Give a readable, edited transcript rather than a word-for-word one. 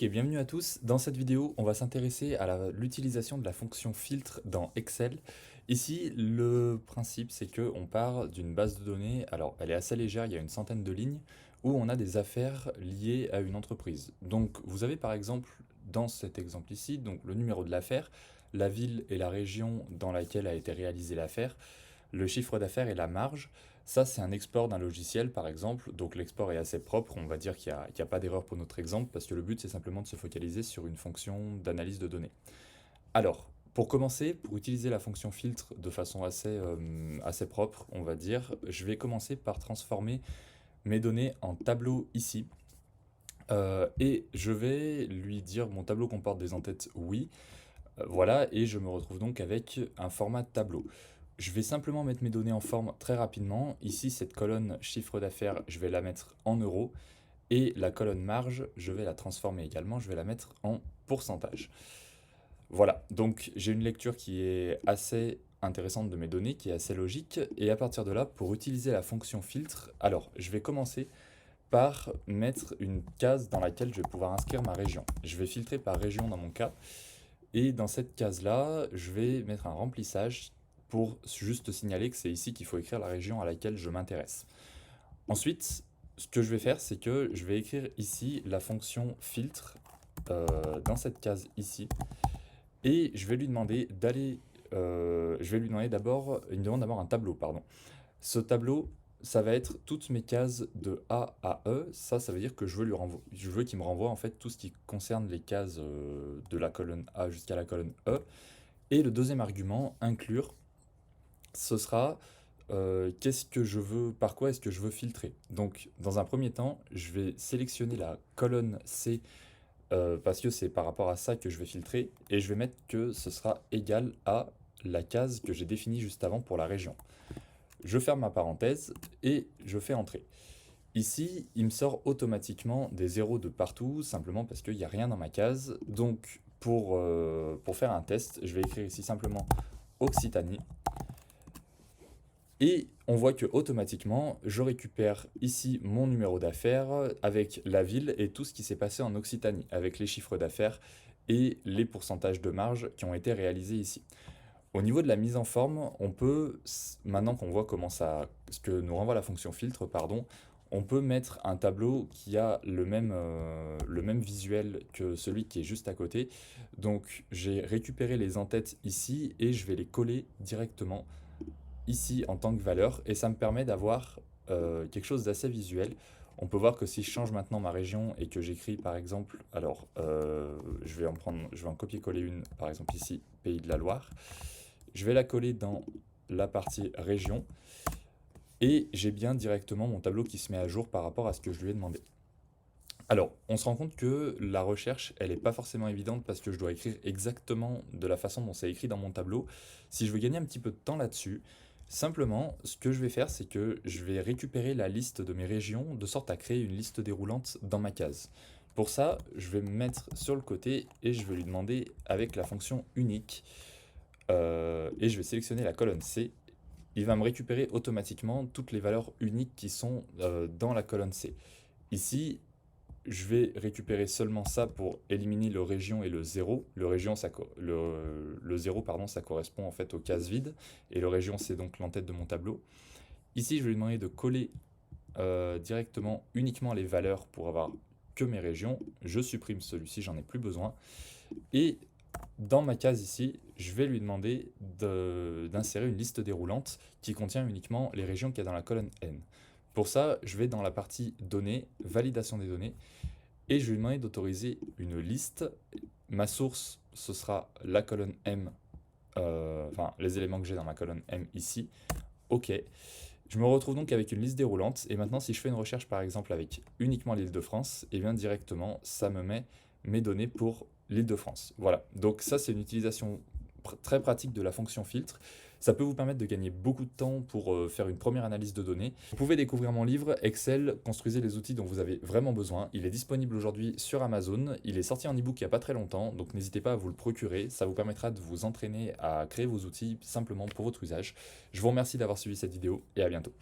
Ok, bienvenue à tous. Dans cette vidéo, on va s'intéresser à l'utilisation de la fonction filtre dans Excel. Ici, le principe, c'est que on part d'une base de données. Alors, elle est assez légère, il y a une centaine de lignes, où on a des affaires liées à une entreprise. Donc, vous avez par exemple, dans cet exemple ici, donc le numéro de l'affaire, la ville et la région dans laquelle a été réalisée l'affaire, le chiffre d'affaires et la marge. Ça, c'est un export d'un logiciel, par exemple. Donc l'export est assez propre. On va dire qu'il n'y a pas d'erreur pour notre exemple, parce que le but, c'est simplement de se focaliser sur une fonction d'analyse de données. Alors, pour commencer, pour utiliser la fonction filtre de façon assez propre, on va dire, je vais commencer par transformer mes données en tableau ici. Et je vais lui dire mon tableau comporte des entêtes oui. Voilà, et je me retrouve donc avec un format tableau. Je vais simplement mettre mes données en forme très rapidement. Ici, cette colonne chiffre d'affaires, je vais la mettre en euros. Et la colonne marge, je vais la transformer également, je vais la mettre en pourcentage. Voilà, donc j'ai une lecture qui est assez intéressante de mes données, qui est assez logique. Et à partir de là, pour utiliser la fonction filtre, alors je vais commencer par mettre une case dans laquelle je vais pouvoir inscrire ma région. Je vais filtrer par région dans mon cas. Et dans cette case-là, je vais mettre un remplissage pour juste signaler que c'est ici qu'il faut écrire la région à laquelle je m'intéresse. Ensuite, ce que je vais faire, c'est que je vais écrire ici la fonction filtre dans cette case ici. Et je vais lui demander je vais lui demander d'abord, il me demande d'abord un tableau, pardon. Ce tableau, ça va être toutes mes cases de A à E. Ça veut dire que je veux qu'il me renvoie en fait tout ce qui concerne les cases de la colonne A jusqu'à la colonne E. Et le deuxième argument, inclure, ce sera qu'est-ce que je veux, par quoi est-ce que je veux filtrer. Donc, dans un premier temps, je vais sélectionner la colonne C parce que c'est par rapport à ça que je vais filtrer et je vais mettre que ce sera égal à la case que j'ai définie juste avant pour la région. Je ferme ma parenthèse et je fais entrer. Ici, il me sort automatiquement des zéros de partout, simplement parce qu'il n'y a rien dans ma case. Donc, pour faire un test, je vais écrire ici simplement Occitanie. Et on voit que automatiquement, je récupère ici mon numéro d'affaires avec la ville et tout ce qui s'est passé en Occitanie, avec les chiffres d'affaires et les pourcentages de marge qui ont été réalisés ici. Au niveau de la mise en forme, on peut, maintenant qu'on voit ce que nous renvoie la fonction filtre, pardon, on peut mettre un tableau qui a le même visuel que celui qui est juste à côté. Donc j'ai récupéré les entêtes ici et je vais les coller directement ici en tant que valeur et ça me permet d'avoir quelque chose d'assez visuel. On peut voir que si je change maintenant ma région et que j'écris par exemple, alors je vais en copier-coller une, par exemple ici, Pays de la Loire. Je vais la coller dans la partie région et j'ai bien directement mon tableau qui se met à jour par rapport à ce que je lui ai demandé. Alors, on se rend compte que la recherche, elle n'est pas forcément évidente parce que je dois écrire exactement de la façon dont c'est écrit dans mon tableau. Si je veux gagner un petit peu de temps là-dessus, simplement, ce que je vais faire, c'est que je vais récupérer la liste de mes régions de sorte à créer une liste déroulante dans ma case. Pour ça, je vais me mettre sur le côté et je vais lui demander avec la fonction unique et je vais sélectionner la colonne C. Il va me récupérer automatiquement toutes les valeurs uniques qui sont dans la colonne C. Ici, je vais récupérer seulement ça pour éliminer le région et le 0. Le 0, pardon, ça correspond en fait aux cases vides. Et le région, c'est donc l'entête de mon tableau. Ici, je vais lui demander de coller directement uniquement les valeurs pour avoir que mes régions. Je supprime celui-ci, j'en ai plus besoin. Et dans ma case ici, je vais lui demander d'insérer une liste déroulante qui contient uniquement les régions qu'il y a dans la colonne N. Pour ça, je vais dans la partie données, validation des données, et je vais lui demander d'autoriser une liste. Ma source, ce sera la colonne M, enfin les éléments que j'ai dans ma colonne M ici. OK. Je me retrouve donc avec une liste déroulante, et maintenant si je fais une recherche par exemple avec uniquement l'Île-de-France, et bien directement ça me met mes données pour l'Île-de-France. Voilà, donc ça c'est une utilisation très pratique de la fonction filtre. Ça peut vous permettre de gagner beaucoup de temps pour faire une première analyse de données. Vous pouvez découvrir mon livre Excel, construisez les outils dont vous avez vraiment besoin. Il est disponible aujourd'hui sur Amazon. Il est sorti en e-book il n'y a pas très longtemps, donc n'hésitez pas à vous le procurer. Ça vous permettra de vous entraîner à créer vos outils simplement pour votre usage. Je vous remercie d'avoir suivi cette vidéo et à bientôt.